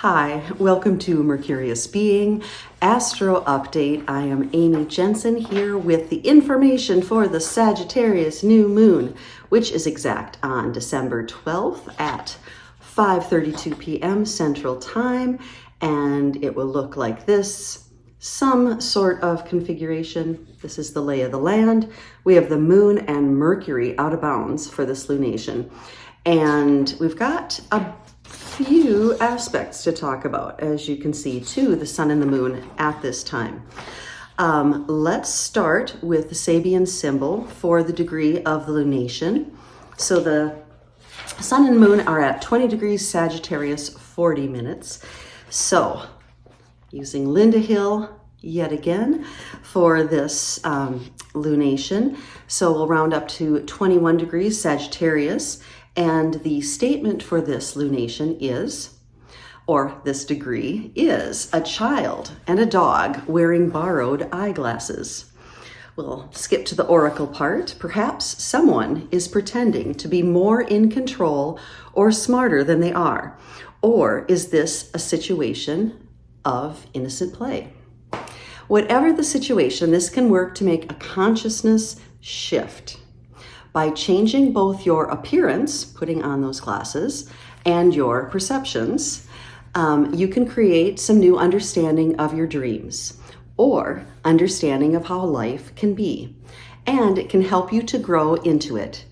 Hi, welcome to Mercurius Being Astro Update. I am Amy Jensen here with the information for the Sagittarius new moon, which is exact on December 12th at 5:32 p.m. Central Time, and it will look like this. Some sort of configuration. This is the lay of the land. We have the moon and Mercury out of bounds for this lunation, and we've got a few aspects to talk about, as you can see, to the sun and the moon at this time. Let's start with the Sabian symbol for the degree of the lunation. So the sun and moon are at 20 degrees Sagittarius, 40 minutes. So using Lynda Hill yet again for this lunation. So we'll round up to 21 degrees Sagittarius. And the statement for this lunation is, or this degree is, a child and a dog wearing borrowed eyeglasses. We'll skip to the oracle part. Perhaps someone is pretending to be more in control or smarter than they are. Or is this a situation of innocent play? Whatever the situation, this can work to make a consciousness shift. By changing both your appearance, putting on those glasses, and your perceptions, you can create some new understanding of your dreams or understanding of how life can be. And it can help you to grow into it.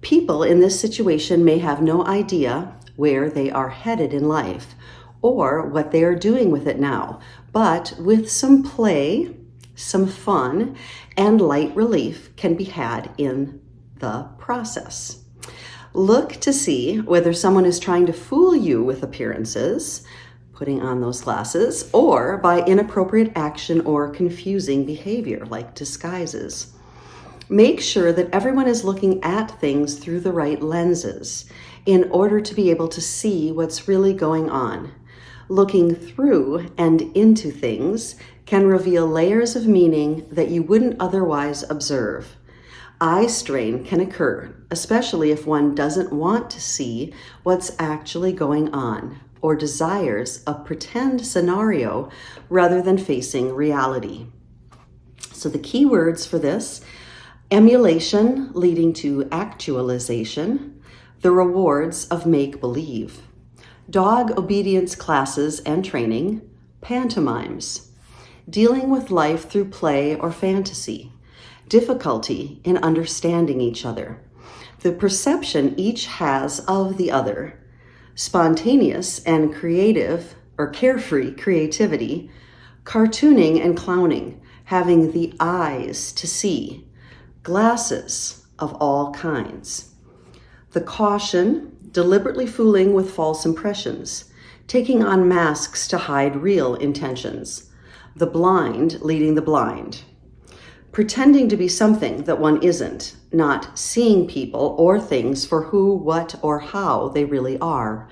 People in this situation may have no idea where they are headed in life or what they are doing with it now, but with some play, some fun, and light relief can be had in the process. Look to see whether someone is trying to fool you with appearances, putting on those glasses, or by inappropriate action or confusing behavior like disguises. Make sure that everyone is looking at things through the right lenses in order to be able to see what's really going on. Looking through and into things can reveal layers of meaning that you wouldn't otherwise observe. Eye strain can occur, especially if one doesn't want to see what's actually going on or desires a pretend scenario rather than facing reality. So the key words for this: emulation leading to actualization, the rewards of make-believe, dog obedience classes and training, pantomimes, dealing with life through play or fantasy, difficulty in understanding each other, the perception each has of the other, spontaneous and creative or carefree creativity, cartooning and clowning, having the eyes to see, glasses of all kinds, the caution, deliberately fooling with false impressions, taking on masks to hide real intentions, the blind leading the blind, pretending to be something that one isn't, not seeing people or things for who, what, or how they really are,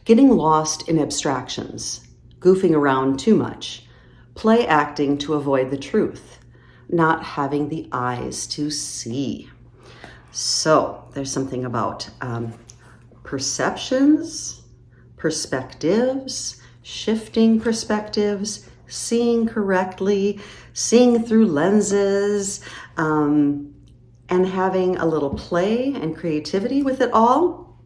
getting lost in abstractions, goofing around too much, play acting to avoid the truth, not having the eyes to see. So there's something about perceptions, perspectives, shifting perspectives, seeing correctly, seeing through lenses, and having a little play and creativity with it all.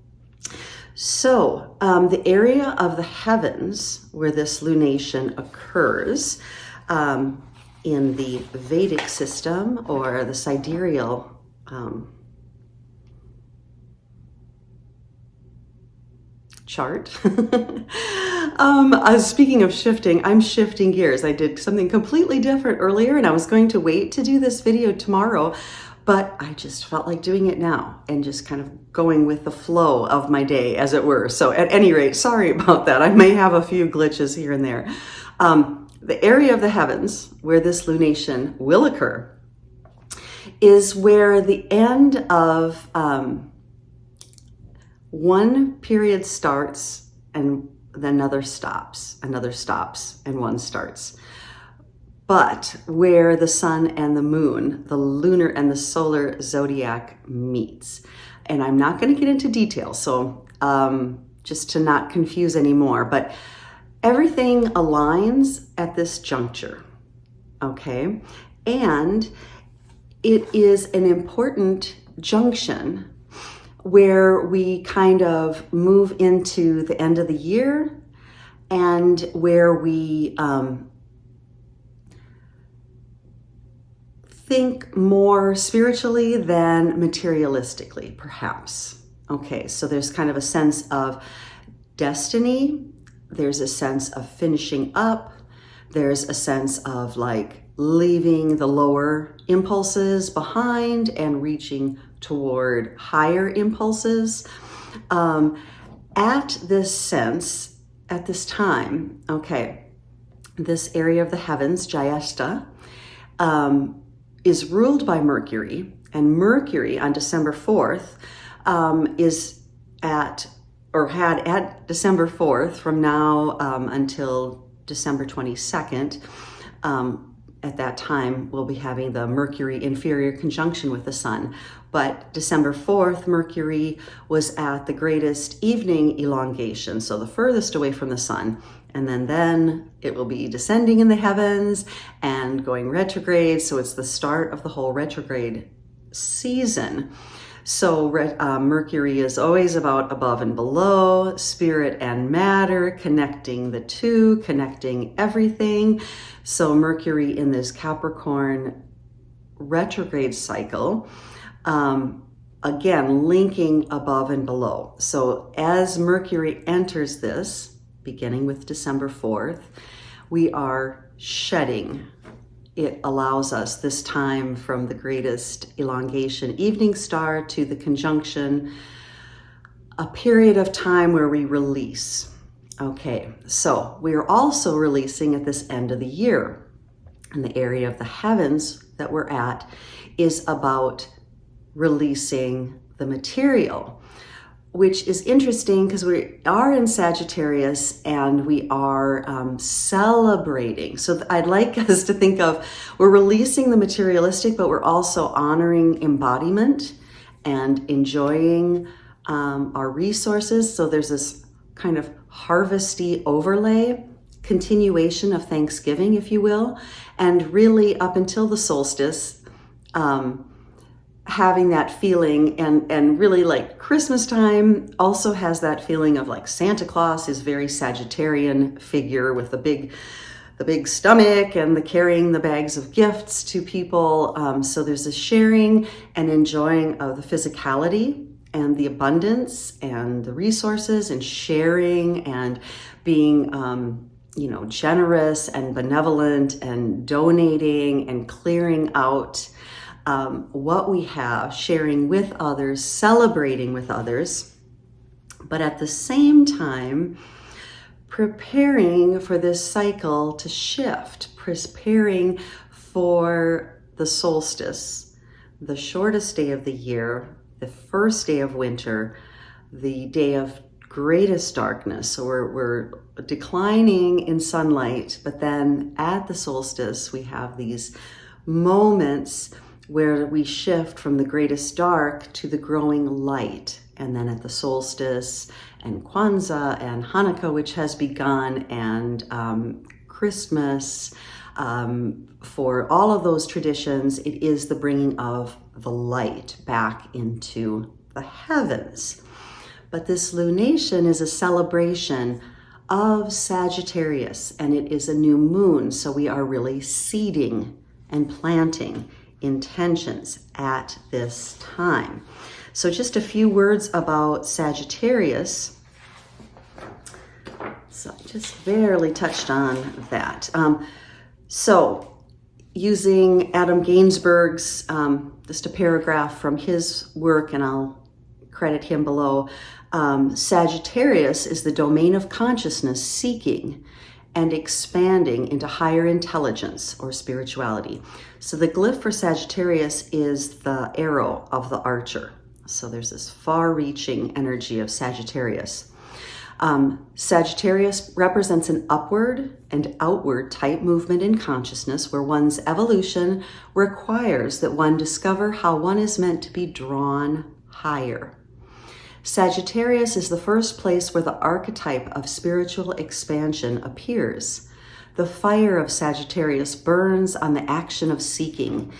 So the area of the heavens where this lunation occurs in the Vedic system or the sidereal chart. Speaking of shifting, I'm shifting gears. I did something completely different earlier and I was going to wait to do this video tomorrow, but I just felt like doing it now and just kind of going with the flow of my day, as it were. So at any rate, sorry about that. I may have a few glitches here and there. The area of the heavens where this lunation will occur is where the end of one period starts and then another stops, and one starts. But where the sun and the moon, the lunar and the solar zodiac meets. And I'm not going to get into details, so just to not confuse anymore, but everything aligns at this juncture, okay? And it is an important junction where we kind of move into the end of the year and where we think more spiritually than materialistically, perhaps. Okay, so there's kind of a sense of destiny. There's a sense of finishing up. There's a sense of like leaving the lower impulses behind and reaching toward higher impulses. At this time, okay, this area of the heavens, Jayashta, is ruled by Mercury, and Mercury on December 4th is at December 4th from now until December 22nd. At that time, we'll be having the Mercury inferior conjunction with the Sun. But December 4th, Mercury was at the greatest evening elongation, so the furthest away from the Sun. And then it will be descending in the heavens and going retrograde. So it's the start of the whole retrograde season. So Mercury is always about above and below, spirit and matter, connecting the two, connecting everything. So Mercury in this Capricorn retrograde cycle, again, linking above and below. So as Mercury enters this, beginning with December 4th, we are shedding. It allows us this time from the greatest elongation evening star to the conjunction, a period of time where we release. Okay, so we are also releasing at this end of the year. And the area of the heavens that we're at is about releasing the material, which is interesting because we are in Sagittarius and we are celebrating. So I'd like us to think of, we're releasing the materialistic, but we're also honoring embodiment and enjoying our resources. So there's this kind of harvesty overlay, continuation of Thanksgiving, if you will, and really up until the solstice, having that feeling, and really like Christmas time also has that feeling of like Santa Claus is very Sagittarian figure with the big stomach and the carrying the bags of gifts to people. So there's a sharing and enjoying of the physicality and the abundance and the resources and sharing and being generous and benevolent and donating and clearing out what we have, sharing with others, celebrating with others, but at the same time, preparing for this cycle to shift, preparing for the solstice, the shortest day of the year, the first day of winter, the day of greatest darkness. So we're declining in sunlight, but then at the solstice, we have these moments where we shift from the greatest dark to the growing light. And then at the solstice and Kwanzaa and Hanukkah, which has begun, and Christmas, for all of those traditions, it is the bringing of the light back into the heavens. But this lunation is a celebration of Sagittarius, and it is a new moon. So we are really seeding and planting intentions at this time. So just a few words about Sagittarius. So I just barely touched on that. So using Adam Gainsburg's, just a paragraph from his work, and I'll credit him below, Sagittarius is the domain of consciousness seeking and expanding into higher intelligence or spirituality. So the glyph for Sagittarius is the arrow of the archer. So there's this far-reaching energy of Sagittarius. Sagittarius represents an upward and outward type movement in consciousness where one's evolution requires that one discover how one is meant to be drawn higher. Sagittarius is the first place where the archetype of spiritual expansion appears. The fire of Sagittarius burns on the action of seeking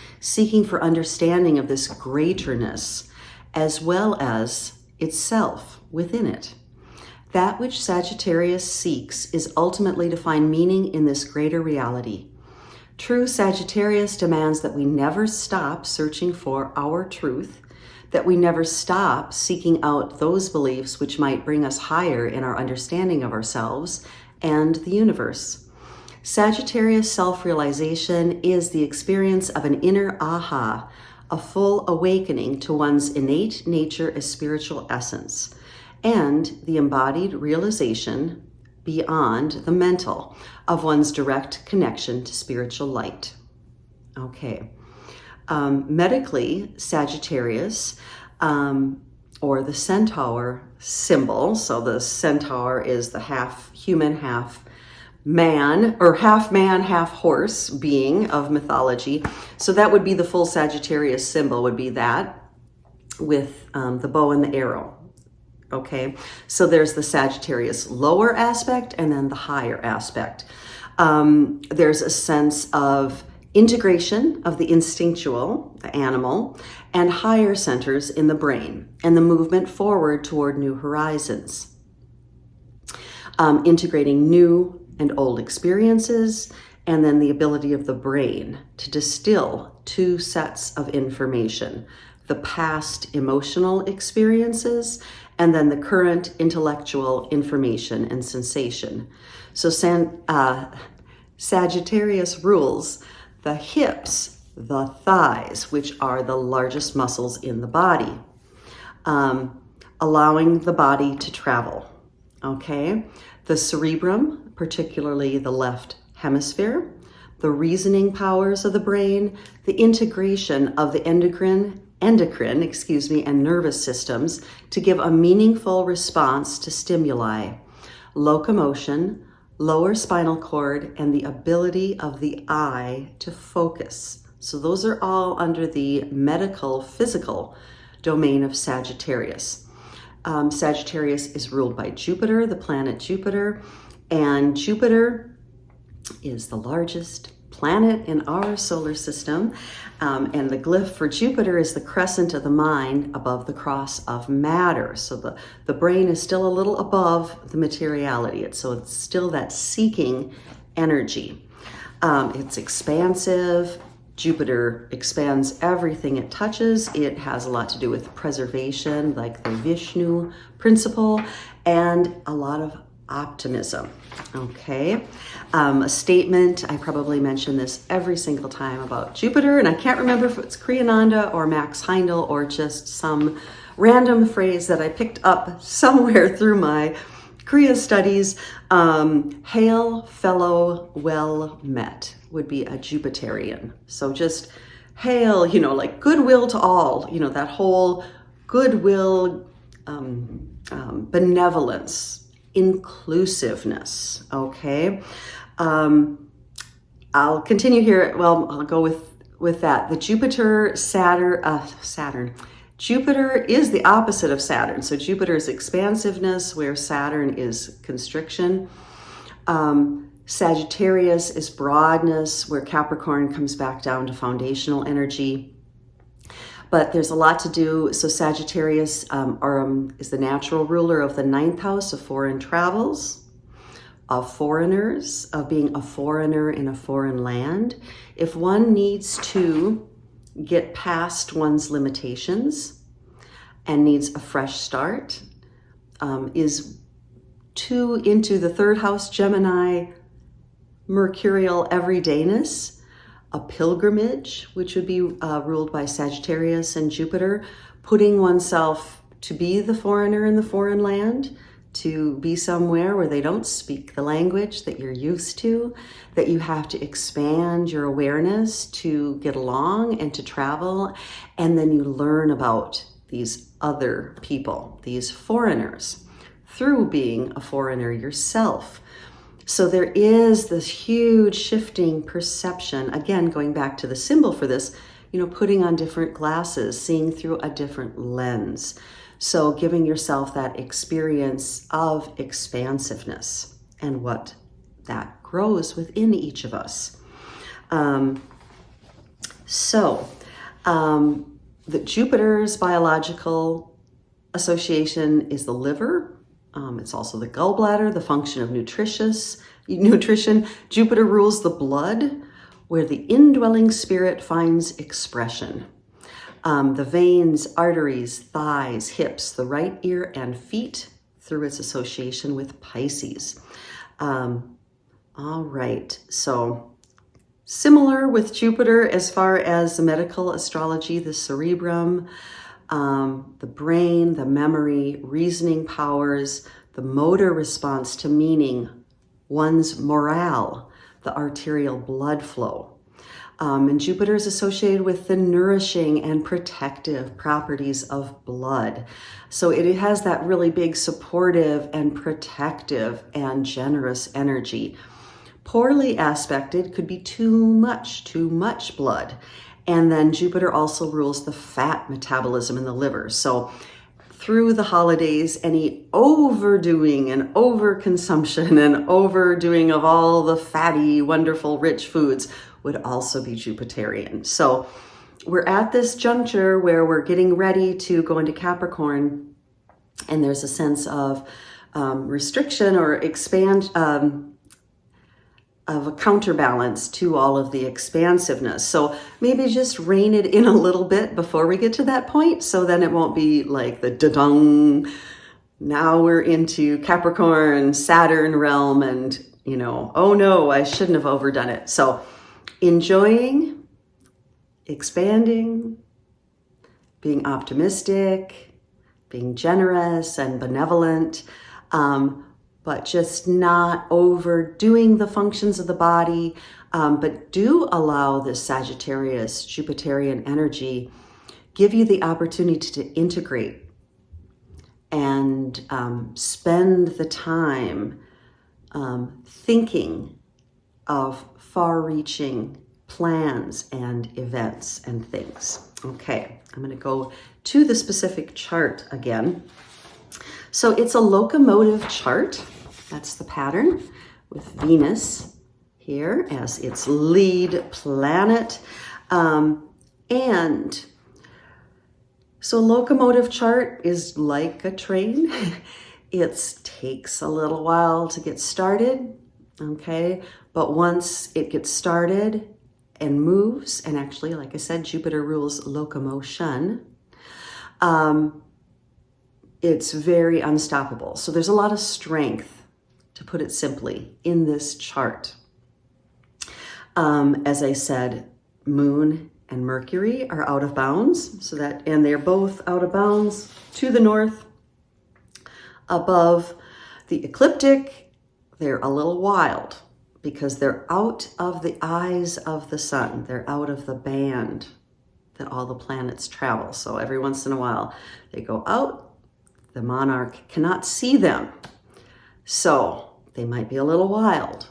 for understanding of this greaterness, as well as itself within it. That which Sagittarius seeks is ultimately to find meaning in this greater reality. True Sagittarius demands that we never stop searching for our truth, that we never stop seeking out those beliefs which might bring us higher in our understanding of ourselves and the universe. Sagittarius self-realization is the experience of an inner aha, a full awakening to one's innate nature as spiritual essence, and the embodied realization beyond the mental of one's direct connection to spiritual light. Okay. Medically, Sagittarius, or the centaur symbol, so the centaur is the half human, half man, or half man, half horse being of mythology. So that would be the full Sagittarius symbol, would be that with the bow and the arrow. Okay, so there's the Sagittarius lower aspect and then the higher aspect. There's a sense of integration of the instinctual, the animal, and higher centers in the brain, and the movement forward toward new horizons. Integrating new and old experiences, and then the ability of the brain to distill two sets of information, the past emotional experiences, and then the current intellectual information and sensation. So Sagittarius rules the hips, the thighs, which are the largest muscles in the body, allowing the body to travel, okay? The cerebrum, particularly the left hemisphere, the reasoning powers of the brain, the integration of the endocrine, and nervous systems to give a meaningful response to stimuli, locomotion, lower spinal cord, and the ability of the eye to focus. So those are all under the medical, physical domain of Sagittarius. Sagittarius is ruled by Jupiter, the planet Jupiter, and Jupiter is the largest planet in our solar system, and the glyph for Jupiter is the crescent of the mind above the cross of matter. So the brain is still a little above the materiality, so it's still that seeking energy. It's expansive. Jupiter expands everything it touches. It has a lot to do with preservation, like the Vishnu principle, and a lot of optimism. Okay, a statement, I probably mention this every single time about Jupiter, and I can't remember if it's Kriya or Max Heindel or just some random phrase that I picked up somewhere through my Kriya studies. Hail, fellow, well met would be a Jupiterian. So just hail, like goodwill to all, that whole goodwill, benevolence, inclusiveness. Okay. I'll continue here. Well, I'll go with that. The Jupiter, Saturn. Jupiter is the opposite of Saturn. So Jupiter is expansiveness, where Saturn is constriction. Sagittarius is broadness, where Capricorn comes back down to foundational energy. But there's a lot to do. So Sagittarius is the natural ruler of the 9th house of foreign travels, of foreigners, of being a foreigner in a foreign land. If one needs to get past one's limitations and needs a fresh start, is 2 into the 3rd house, Gemini, mercurial everydayness, a pilgrimage, which would be ruled by Sagittarius and Jupiter, putting oneself to be the foreigner in the foreign land, to be somewhere where they don't speak the language that you're used to, that you have to expand your awareness to get along and to travel, and then you learn about these other people, these foreigners, through being a foreigner yourself. So there is this huge shifting perception, again, going back to the symbol for this, putting on different glasses, seeing through a different lens. So giving yourself that experience of expansiveness and what that grows within each of us. The Jupiter's biological association is the liver. It's also the gallbladder, the function of nutrition. Jupiter rules the blood, where the indwelling spirit finds expression. The veins, arteries, thighs, hips, the right ear and feet through its association with Pisces. All right, so similar with Jupiter as far as the medical astrology, the cerebrum, the brain, the memory, reasoning powers, the motor response to meaning, one's morale, the arterial blood flow. And Jupiter is associated with the nourishing and protective properties of blood. So it has that really big supportive and protective and generous energy. Poorly aspected could be too much blood. And then Jupiter also rules the fat metabolism in the liver. So through the holidays, any overdoing and overconsumption and overdoing of all the fatty, wonderful, rich foods would also be Jupiterian. So we're at this juncture where we're getting ready to go into Capricorn, and there's a sense of restriction or of a counterbalance to all of the expansiveness. So maybe just rein it in a little bit before we get to that point, so then it won't be like the da-dung, now we're into Capricorn, Saturn realm, and oh no, I shouldn't have overdone it. So enjoying, expanding, being optimistic, being generous and benevolent, but just not overdoing the functions of the body, but do allow this Sagittarius, Jupiterian energy, give you the opportunity to integrate and spend the time thinking of far-reaching plans and events and things. Okay, I'm going to go to the specific chart again. So it's a locomotive chart. That's the pattern, with Venus here as its lead planet. And so a locomotive chart is like a train. It takes a little while to get started, okay? But once it gets started and moves, and actually, like I said, Jupiter rules locomotion, it's very unstoppable. So there's a lot of strength, to put it simply, in this chart. As I said, Moon and Mercury are out of bounds, and they're both out of bounds to the north. Above the ecliptic, they're a little wild because they're out of the eyes of the sun. They're out of the band that all the planets travel. So every once in a while, they go out. The monarch cannot see them. So they might be a little wild.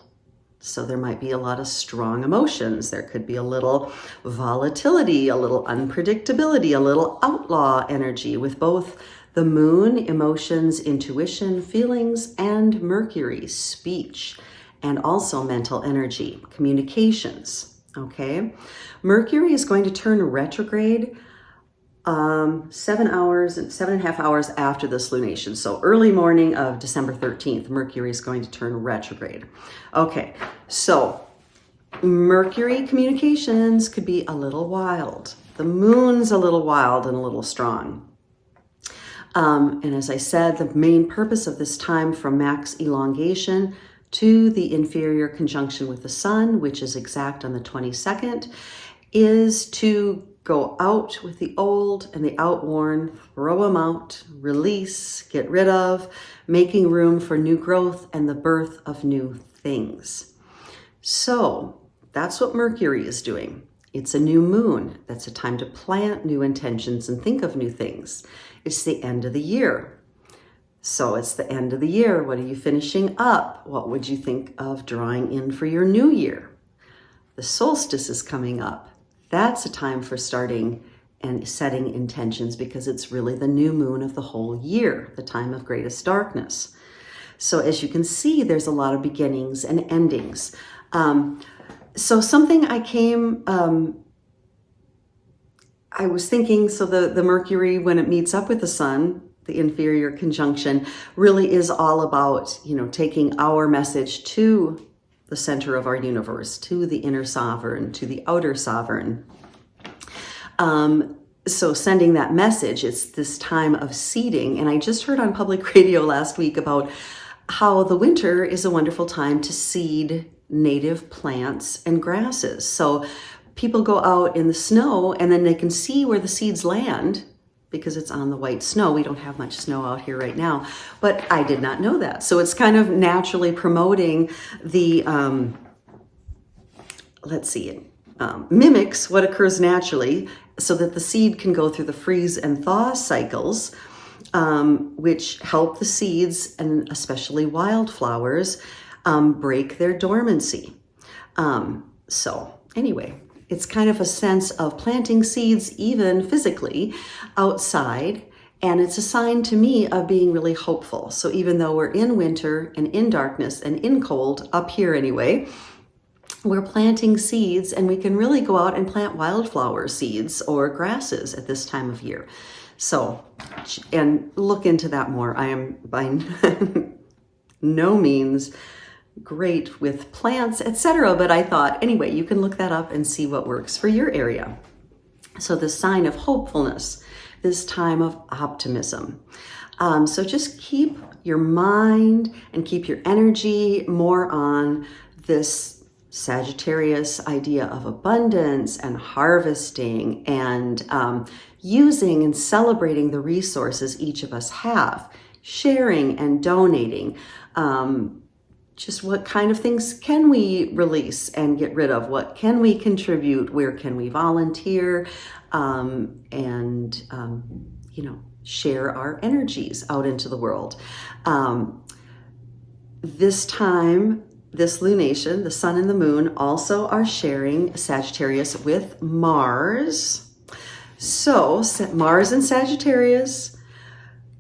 So there might be a lot of strong emotions. There could be a little volatility, a little unpredictability, a little outlaw energy with both the moon, emotions, intuition, feelings, and Mercury, speech, and also mental energy, communications, okay? Mercury is going to turn retrograde 7.5 hours after this lunation. So early morning of December 13th, Mercury is going to turn retrograde. Okay, so Mercury communications could be a little wild. The moon's a little wild and a little strong. And as I said, the main purpose of this time from max elongation to the inferior conjunction with the sun, which is exact on the 22nd, is to go out with the old and the outworn, throw them out, release, get rid of, making room for new growth and the birth of new things. So that's what Mercury is doing. It's a new moon. That's a time to plant new intentions and think of new things. It's the end of the year. So it's the end of the year. What are you finishing up? What would you think of drawing in for your new year? The solstice is coming up. That's a time for starting and setting intentions, because it's really the new moon of the whole year, the time of greatest darkness. So as you can see, there's a lot of beginnings and endings. So something I was thinking, so the Mercury, when it meets up with the Sun, the inferior conjunction, really is all about, taking our message to the center of our universe, to the inner sovereign, to the outer sovereign. So sending that message, it's this time of seeding. And I just heard on public radio last week about how the winter is a wonderful time to seed native plants and grasses. So people go out in the snow and then they can see where the seeds land because it's on the white snow. We don't have much snow out here right now, but I did not know that. So it's kind of naturally promoting the, mimics what occurs naturally so that the seed can go through the freeze and thaw cycles, which help the seeds, and especially wildflowers, break their dormancy. So anyway, it's kind of a sense of planting seeds, even physically, outside. And it's a sign to me of being really hopeful. So even though we're in winter and in darkness and in cold, up here anyway, we're planting seeds, and we can really go out and plant wildflower seeds or grasses at this time of year. So, and look into that more. I am by no means great with plants, etc. But I thought, anyway, you can look that up and see what works for your area. So the sign of hopefulness, this time of optimism. So just keep your mind and keep your energy more on this Sagittarius idea of abundance and harvesting and using and celebrating the resources each of us have, sharing and donating. Just what kind of things can we release and get rid of? What can we contribute? Where can we volunteer? Share our energies out into the world. This time, this lunation, the sun and the moon, also are sharing Sagittarius with Mars. So Mars and Sagittarius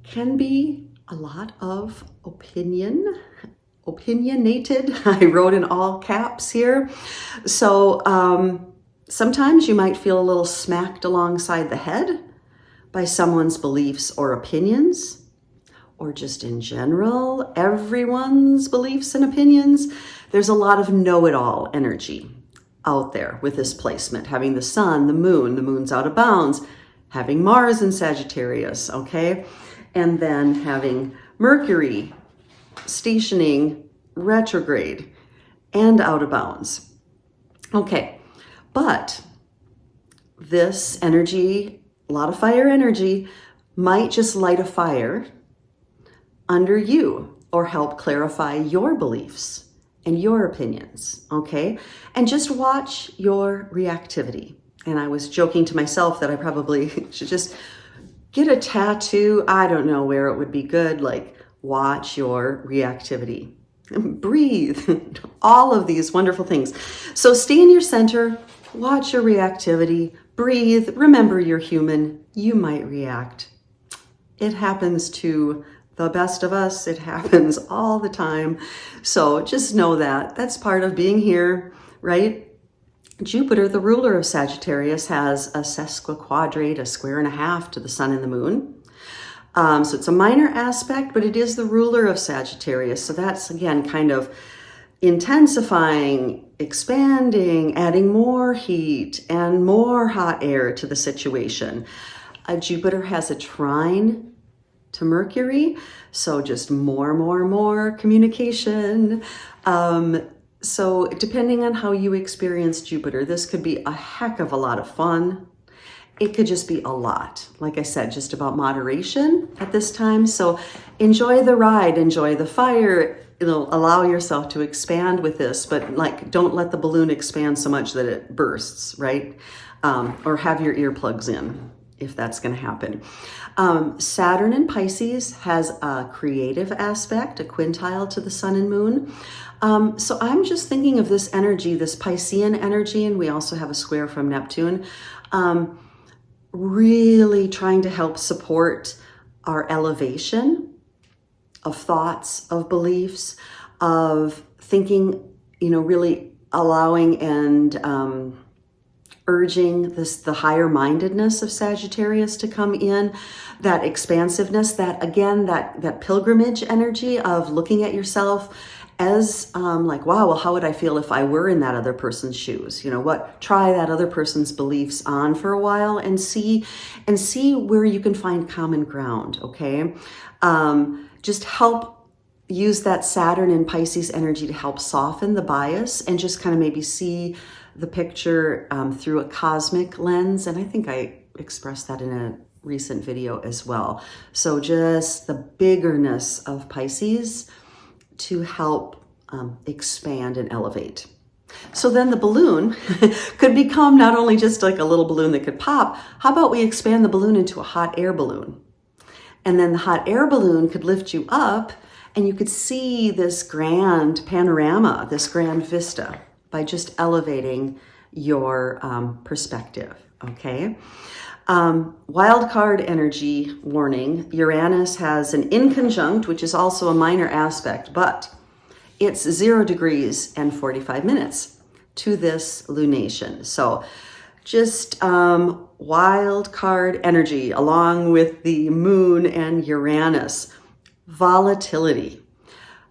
can be a lot of opinionated. I wrote in all caps here. So sometimes you might feel a little smacked alongside the head by someone's beliefs or opinions, or just in general, everyone's beliefs and opinions. There's a lot of know-it-all energy out there with this placement, having the sun, the moon's out of bounds, having Mars in Sagittarius, okay? And then having Mercury stationing retrograde and out of bounds. Okay, but this energy, a lot of fire energy, might just light a fire under you or help clarify your beliefs and your opinions, okay? And just watch your reactivity. And I was joking to myself that I probably should just get a tattoo. I don't know where it would be good, like watch your reactivity. Breathe, all of these wonderful things. So stay in your center, watch your reactivity, breathe, remember you're human, you might react. It happens to the best of us. It happens all the time. So just know that that's part of being here, right? Jupiter, the ruler of Sagittarius, has a sesquiquadrate, a square and a half to the sun and the moon. So it's a minor aspect, but it is the ruler of Sagittarius. So that's, again, kind of intensifying, expanding, adding more heat and more hot air to the situation. Jupiter has a trine to Mercury, so just more communication. So depending on how you experience Jupiter, this could be a heck of a lot of fun. It could just be a lot. Like I said, just about moderation at this time. So enjoy the ride, enjoy the fire. It'll allow yourself to expand with this, but like, don't let the balloon expand so much that it bursts, right? Or have your earplugs in, if that's going to happen. Saturn in Pisces has a creative aspect, a quintile to the sun and moon. So I'm just thinking of this energy, this Piscean energy, and we also have a square from Neptune. really trying to help support our elevation of thoughts, of beliefs, of thinking, really allowing and urging the higher mindedness of Sagittarius to come in, that expansiveness, that pilgrimage energy of looking at yourself as like, wow, well, how would I feel if I were in that other person's shoes? Try that other person's beliefs on for a while and see where you can find common ground. Okay. Just help use that Saturn and Pisces energy to help soften the bias and just kind of maybe see the picture through a cosmic lens. And I think I expressed that in a recent video as well. So just the biggerness of Pisces to help expand and elevate. So then the balloon could become not only just like a little balloon that could pop. How about we expand the balloon into a hot air balloon? And then the hot air balloon could lift you up and you could see this grand panorama, this grand vista by just elevating your perspective, okay? Wild card energy warning. Uranus has an inconjunct, which is also a minor aspect, but it's 0 degrees and 45 minutes to this lunation. So just wild card energy along with the moon and Uranus. Volatility.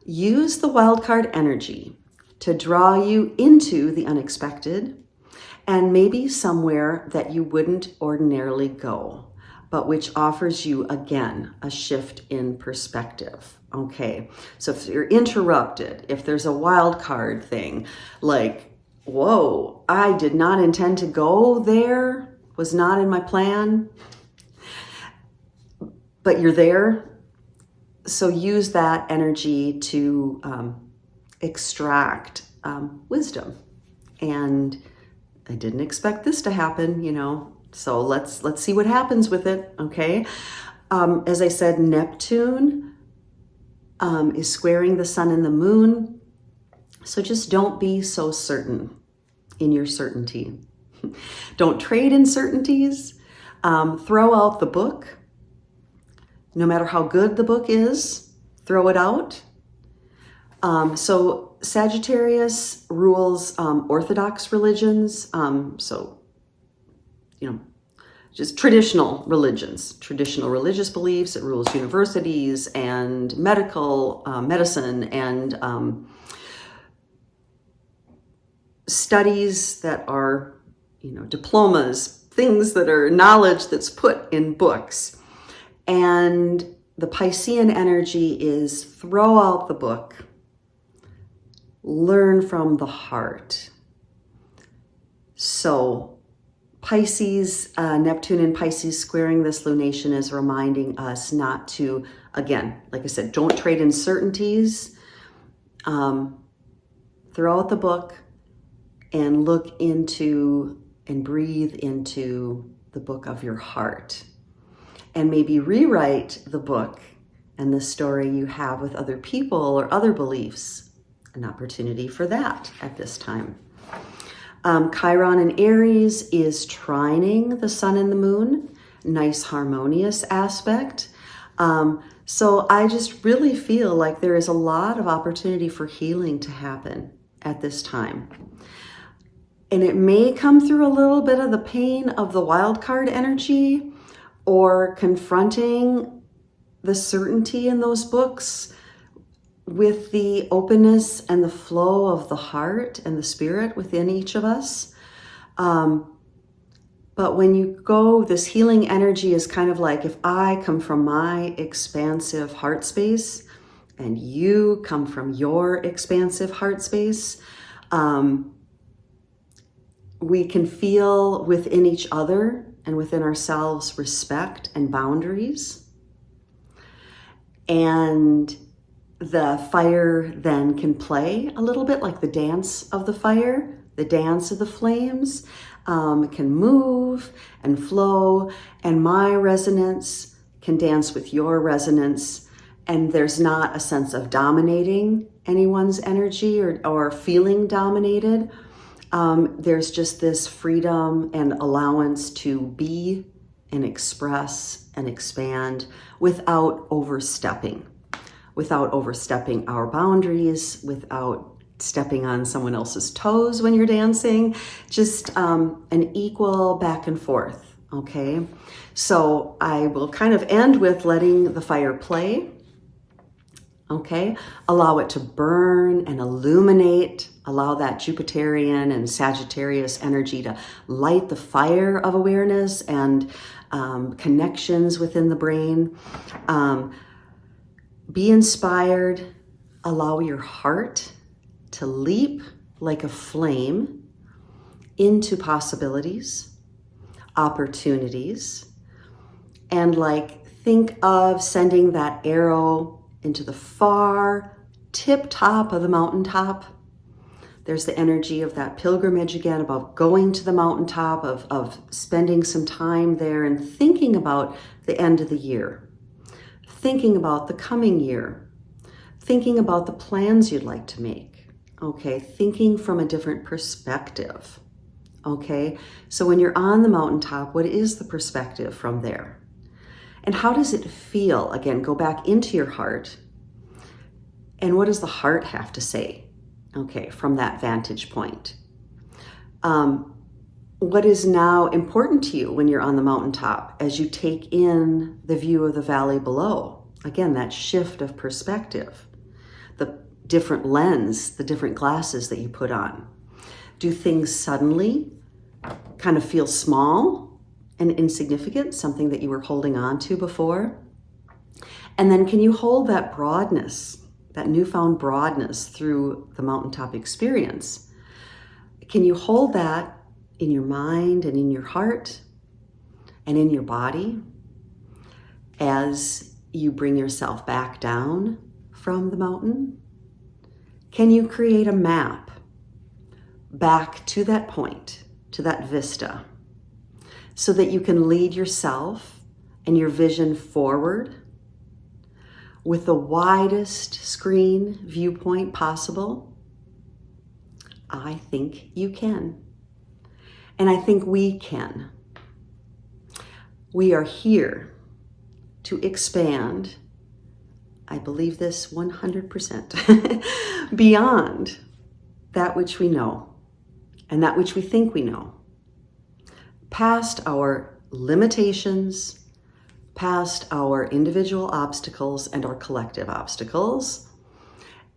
Use the wild card energy to draw you into the unexpected and maybe somewhere that you wouldn't ordinarily go, but which offers you, again, a shift in perspective. Okay, so if you're interrupted, if there's a wild card thing, like, whoa, I did not intend to go there, was not in my plan, but you're there. So use that energy to extract wisdom. And I didn't expect this to happen, so let's see what happens with it, okay? As I said, Neptune is squaring the sun and the moon, so just don't be so certain in your certainty. Don't trade in certainties. Throw out the book. No matter how good the book is, throw it out. So Sagittarius rules Orthodox religions, just traditional religions, traditional religious beliefs. It rules universities and medicine and studies that are, diplomas, things that are knowledge that's put in books. And the Piscean energy is throw out the book. Learn from the heart. So Pisces, Neptune and Pisces squaring this lunation is reminding us not to, again, like I said, don't trade in certainties. Throw out the book and look into and breathe into the book of your heart. And maybe rewrite the book and the story you have with other people or other beliefs. An opportunity for that at this time. Chiron in Aries is trining the sun and the moon. Nice harmonious aspect. So I just really feel like there is a lot of opportunity for healing to happen at this time. And it may come through a little bit of the pain of the wild card energy or confronting the certainty in those books with the openness and the flow of the heart and the spirit within each of us. But when you go, this healing energy is kind of like if I come from my expansive heart space and you come from your expansive heart space, we can feel within each other and within ourselves respect and boundaries. And the fire then can play a little bit like the dance of the fire, the dance of the flames. It can move and flow, and my resonance can dance with your resonance. And there's not a sense of dominating anyone's energy or feeling dominated. There's just this freedom and allowance to be and express and expand without overstepping our boundaries, without stepping on someone else's toes when you're dancing, just an equal back and forth, okay? So I will kind of end with letting the fire play, okay? Allow it to burn and illuminate, allow that Jupiterian and Sagittarius energy to light the fire of awareness and connections within the brain. Be inspired, allow your heart to leap like a flame into possibilities, opportunities, and like think of sending that arrow into the far tip top of the mountaintop. There's the energy of that pilgrimage again, about going to the mountaintop, of spending some time there and thinking about the end of the year, thinking about the coming year, thinking about the plans you'd like to make, okay? Thinking from a different perspective, okay? So when you're on the mountaintop, what is the perspective from there? And how does it feel? Again, go back into your heart. And what does the heart have to say, okay, from that vantage point? What is now important to you when you're on the mountaintop as you take in the view of the valley below? Again, that shift of perspective, the different lens, the different glasses that you put on. Do things suddenly kind of feel small and insignificant, something that you were holding on to before? And then can you hold that broadness, that newfound broadness through the mountaintop experience? Can you hold that in your mind and in your heart and in your body as you bring yourself back down from the mountain? Can you create a map back to that point, to that vista, so that you can lead yourself and your vision forward with the widest screen viewpoint possible? I think you can. And I think we can. We are here to expand, I believe this 100%, beyond that which we know and that which we think we know, past our limitations, past our individual obstacles and our collective obstacles.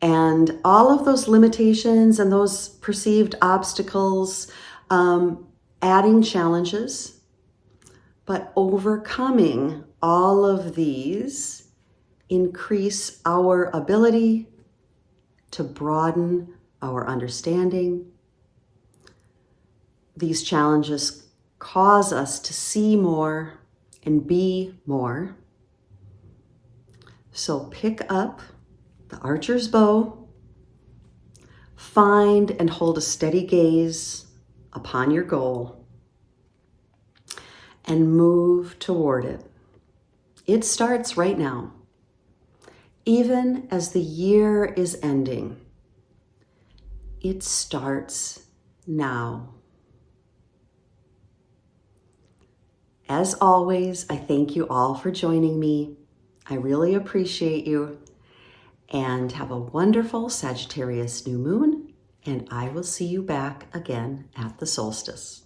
And all of those limitations and those perceived obstacles, adding challenges, but overcoming all of these increase our ability to broaden our understanding. These challenges cause us to see more and be more. So pick up the archer's bow, find and hold a steady gaze upon your goal, and move toward it. It starts right now. Even as the year is ending, it starts now. As always, I thank you all for joining me. I really appreciate you. And have a wonderful Sagittarius new moon. And I will see you back again at the solstice.